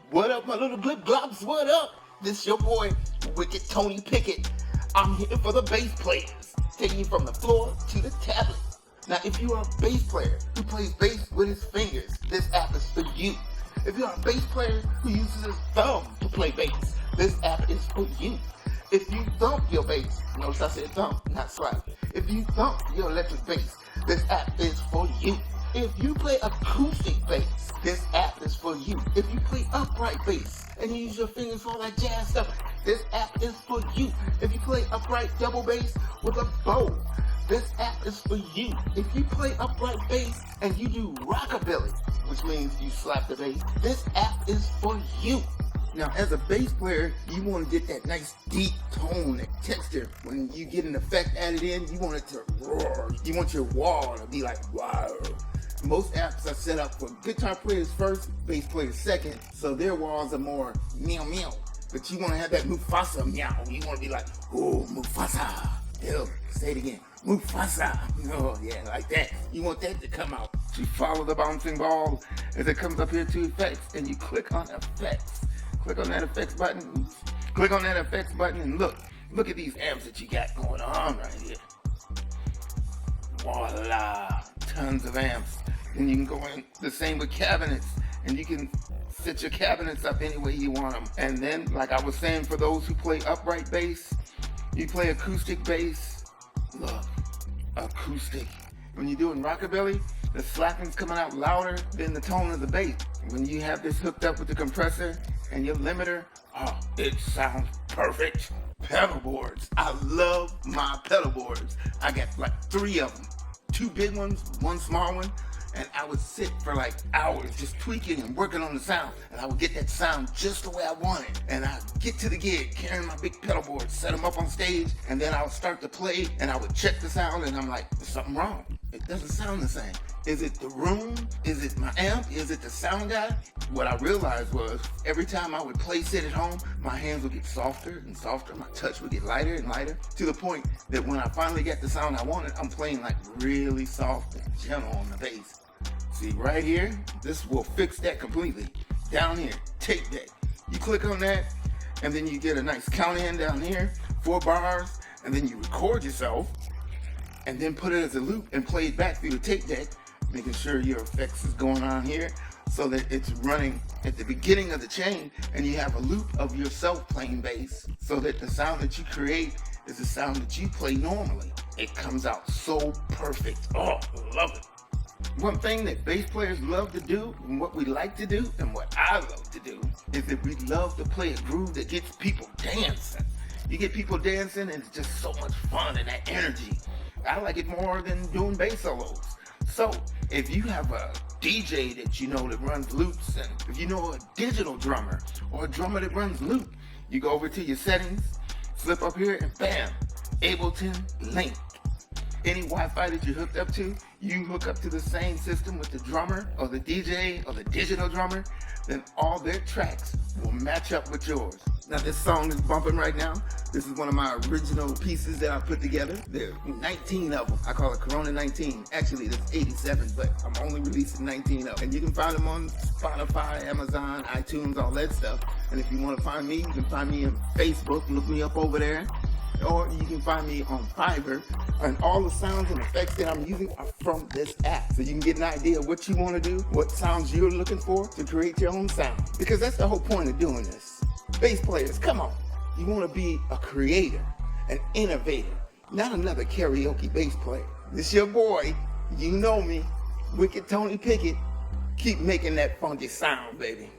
What up, my little blip globs? What up? This your boy, Wicked Tony Pickett. I'm here for the bass players, taking you from the floor to the tablet. Now, if you are a bass player who plays bass with his fingers, this app is for you. If you are a bass player who uses his thumb to play bass, this app is for you. If you thump your bass, notice I said thump, not slap. If you thump your electric bass, this app is for you. If you play acoustic bass, this app is for you. If you play upright bass and you use your fingers for all that jazz stuff, this app is for you. If you play upright double bass with a bow, this app is for you. If you play upright bass and you do rockabilly, which means you slap the bass, this app is for you. Now, as a bass player, you want to get that nice deep tone, that texture. When you get an effect added in, you want it to roar. You want your wall to be like, wow. Most apps are set up for guitar players first, bass players second, so their walls are more meow meow. But you want to have that Mufasa meow. You want to be like, oh, Mufasa. Ew, say it again. Mufasa. Oh, yeah, like that. You want that to come out. You follow the bouncing ball as it comes up here to effects, and you click on effects. Click on that effects button. Click on that effects button and look at these amps that you got going on right here. Voila, tons of amps. And you can go in the same with cabinets, and you can set your cabinets up any way you want them. And then, like I was saying, for those who play upright bass, you play acoustic bass. Look, acoustic. When you're doing rockabilly, the slapping's coming out louder than the tone of the bass. When you have this hooked up with the compressor and your limiter, oh, it sounds perfect. Pedal boards. I love my pedal boards. I got like 3 of them. 2 big ones, 1 small one. And I would sit for like hours just tweaking and working on the sound. And I would get that sound just the way I wanted. And I'd get to the gig carrying my big pedal board, set them up on stage, and then I would start to play and I would check the sound and I'm like, there's something wrong. It doesn't sound the same. Is it the room? Is it my amp? Is it the sound guy? What I realized was every time I would play sit at home, my hands would get softer and softer. My touch would get lighter and lighter to the point that when I finally got the sound I wanted, I'm playing like really soft and gentle on the bass. See right here, this will fix that completely. Down here, tape deck. You click on that and then you get a nice count in down here, 4 bars, and then you record yourself and then put it as a loop and play it back through the tape deck, making sure your effects is going on here so that it's running at the beginning of the chain and you have a loop of yourself playing bass so that the sound that you create is the sound that you play normally. It comes out so perfect. Oh, I love it. One thing that bass players love to do, and what we like to do, and what I love to do, is that we love to play a groove that gets people dancing. You get people dancing and it's just so much fun and that energy. I like it more than doing bass solos. So, if you have a DJ that you know that runs loops, and if you know a digital drummer, or a drummer that runs loop, you go over to your settings, slip up here, and bam, Ableton Link. Any Wi-Fi that you're hooked up to, you hook up to the same system with the drummer or the DJ or the digital drummer, then all their tracks will match up with yours. Now this song is bumping right now. This is one of my original pieces that I put together. There are 19 of them. I call it Corona 19. Actually, there's 87, but I'm only releasing 19 of them. And you can find them on Spotify, Amazon, iTunes, all that stuff. And if you want to find me, you can find me on Facebook. Look me up over there. Or you can find me on Fiverr, and all the sounds and effects that I'm using are from this app. So you can get an idea of what you want to do, what sounds you're looking for to create your own sound. Because that's the whole point of doing this. Bass players, come on. You want to be a creator, an innovator, not another karaoke bass player. This your boy, you know me, Wicked Tony Pickett. Keep making that funky sound, baby.